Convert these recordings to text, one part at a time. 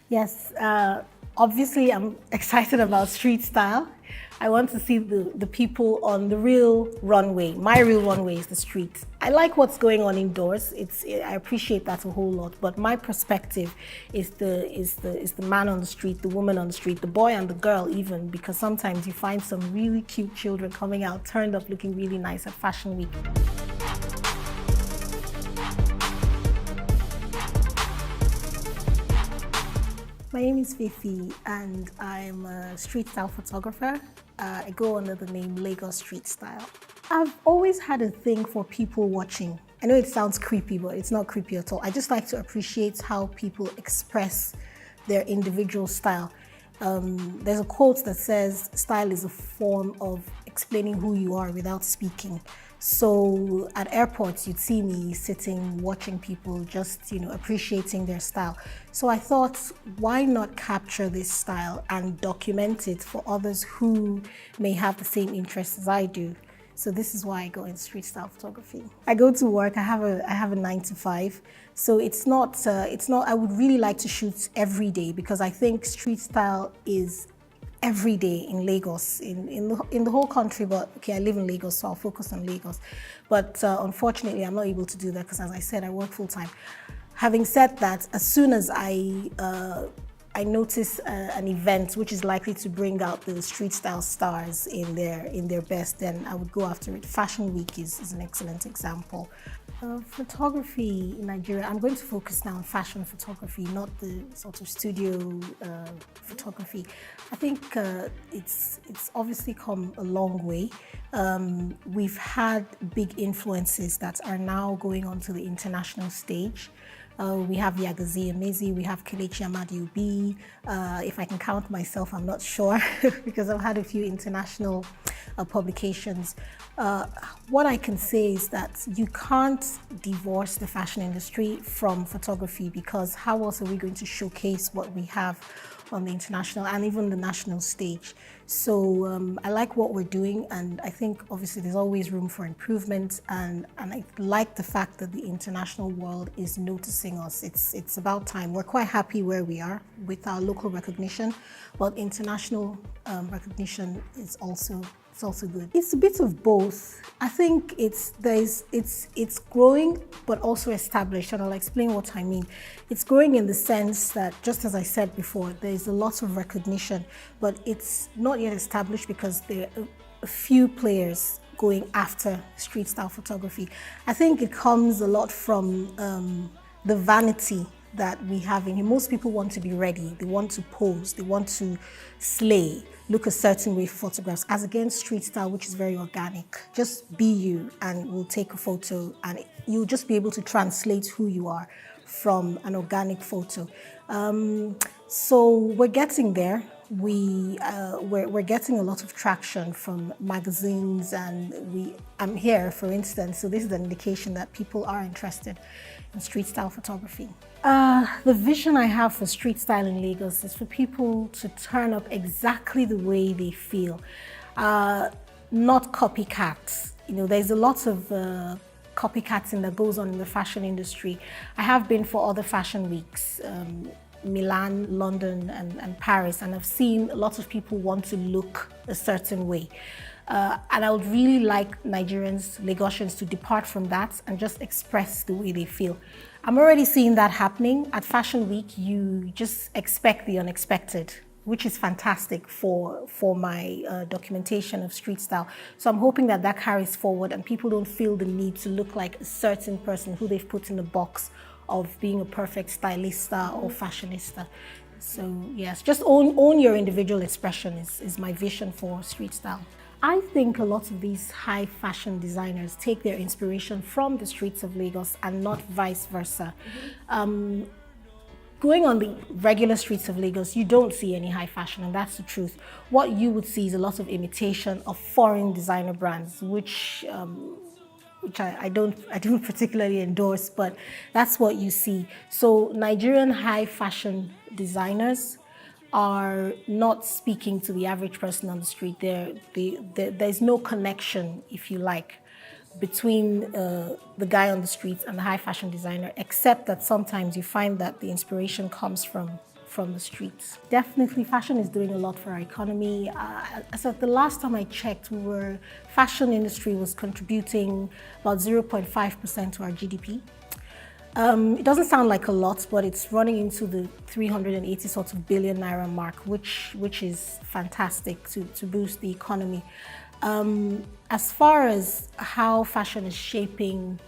Yes, obviously I'm excited about street style. I want to see the people on the real runway. My real runway is the street. I like what's going on indoors. I appreciate that a whole lot. But my perspective is the man on the street, the woman on the street, the boy and the girl even, because sometimes you find some really cute children coming out, turned up looking really nice at Fashion Week. My name is Fifi and I'm a street style photographer. I go under the name Lagos Street Style. I've always had a thing for people watching. I know it sounds creepy, but it's not creepy at all. I just like to appreciate how people express their individual style. There's a quote that says, style is a form of explaining who you are without speaking. So at airports, you'd see me sitting, watching people, just, appreciating their style. So I thought, why not capture this style and document it for others who may have the same interests as I do? So this is why I go in street style photography. I go to work, I have a 9 to 5. So it's not, I would really like to shoot every day because I think street style is every day in Lagos, in the whole country, but okay, I live in Lagos, so I'll focus on Lagos. But unfortunately, I'm not able to do that because, as I said, I work full time. Having said that, as soon as I notice an event which is likely to bring out the street style stars in their best, then I would go after it. Fashion Week is an excellent example. Photography in Nigeria, I'm going to focus now on fashion photography, not the sort of studio photography. I think it's obviously come a long way. We've had big influences that are now going onto the international stage. We have Yagazi Emezi, we have Kelechi Amadi. If I can count myself, I'm not sure because I've had a few international publications. What I can say is that you can't divorce the fashion industry from photography because how else are we going to showcase what we have on the international and even the national stage? So I like what we're doing, and I think obviously there's always room for improvement, and I like the fact that the international world is noticing us. It's about time. We're quite happy where we are with our local recognition, but international recognition is also good. It's a bit of both. I think it's growing but also established, and I'll explain what I mean. It's growing in the sense that, just as I said before, there's a lot of recognition, but it's not yet established because there are a few players going after street style photography. I think it comes a lot from the vanity that we have in here. Most people want to be ready, they want to pose, they want to slay, look a certain way for photographs, as against street style, which is very organic. Just be you and we'll take a photo, and you'll just be able to translate who you are from an organic photo. So we're getting there. We're getting a lot of traction from magazines, and I'm here, for instance, so this is an indication that people are interested in street style photography. The vision I have for street style in Lagos is for people to turn up exactly the way they feel, not copycats. There's a lot of copycatting that goes on in the fashion industry. I have been for other fashion weeks, Milan, London, and Paris, and I've seen a lot of people want to look a certain way. And I would really like Nigerians, Lagosians, to depart from that and just express the way they feel. I'm already seeing that happening. At Fashion Week, you just expect the unexpected, which is fantastic for my documentation of street style. So I'm hoping that carries forward and people don't feel the need to look like a certain person who they've put in a box of being a perfect stylista or fashionista. So yes, just own your individual expression is my vision for street style. I think a lot of these high fashion designers take their inspiration from the streets of Lagos and not vice versa. Going on the regular streets of Lagos, you don't see any high fashion, and that's the truth. What you would see is a lot of imitation of foreign designer brands, which I don't particularly endorse, but that's what you see. So Nigerian high fashion designers are not speaking to the average person on the street. There's no connection, if you like, between the guy on the street and the high fashion designer, except that sometimes you find that the inspiration comes from from the streets. Definitely, fashion is doing a lot for our economy. As of the last time I checked, fashion industry was contributing about 0.5% to our GDP. It doesn't sound like a lot, but it's running into the 380 sort of billion naira mark, which is fantastic to boost the economy. As far as how fashion is shaping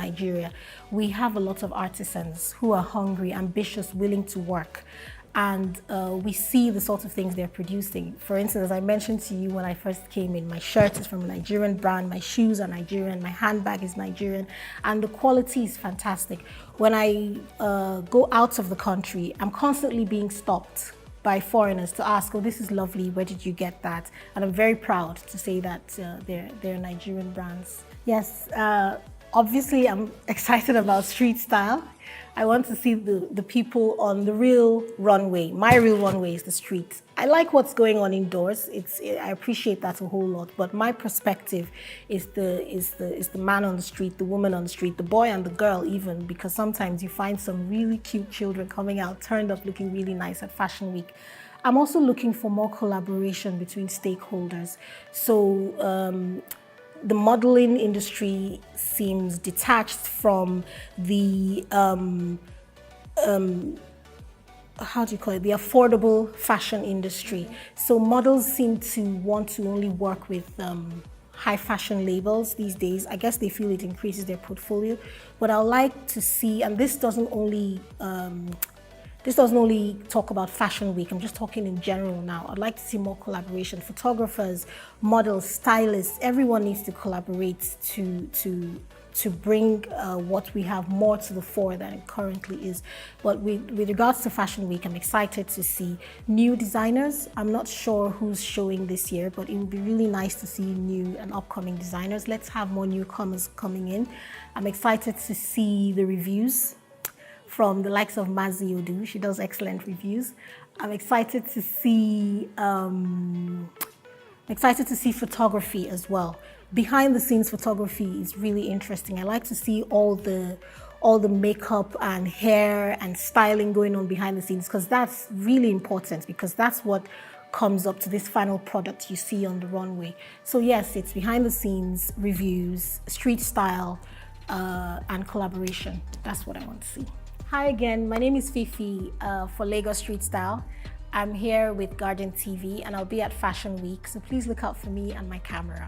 Nigeria, we have a lot of artisans who are hungry, ambitious, willing to work. And we see the sort of things they're producing. For instance, as I mentioned to you when I first came in, my shirt is from a Nigerian brand, my shoes are Nigerian, my handbag is Nigerian, and the quality is fantastic. When I go out of the country, I'm constantly being stopped by foreigners to ask, oh, this is lovely, where did you get that? And I'm very proud to say that they're Nigerian brands. Yes, obviously I'm excited about street style. I want to see the people on the real runway. My real runway is the street. I like what's going on indoors. I appreciate that a whole lot. But my perspective is the man on the street, the woman on the street, the boy and the girl even, because sometimes you find some really cute children coming out, turned up looking really nice at Fashion Week. I'm also looking for more collaboration between stakeholders. So the modeling industry seems detached from the the affordable fashion industry. So models seem to want to only work with high fashion labels these days. I guess they feel it increases their portfolio. But I'd like to see, and this doesn't only talk about Fashion Week, I'm just talking in general now. I'd like to see more collaboration. Photographers, models, stylists, everyone needs to collaborate to bring what we have more to the fore than it currently is. But with regards to Fashion Week, I'm excited to see new designers. I'm not sure who's showing this year, but it would be really nice to see new and upcoming designers. Let's have more newcomers coming in. I'm excited to see the reviews from the likes of Mazi Odu. She does excellent reviews. I'm excited to see photography as well. Behind the scenes photography is really interesting. I like to see all the makeup and hair and styling going on behind the scenes, because that's really important, because that's what comes up to this final product you see on the runway. So yes, it's behind the scenes, reviews, street style, and collaboration. That's what I want to see. Hi again, my name is Fifi for Lagos Street Style. I'm here with Guardian TV and I'll be at Fashion Week, so please look out for me and my camera.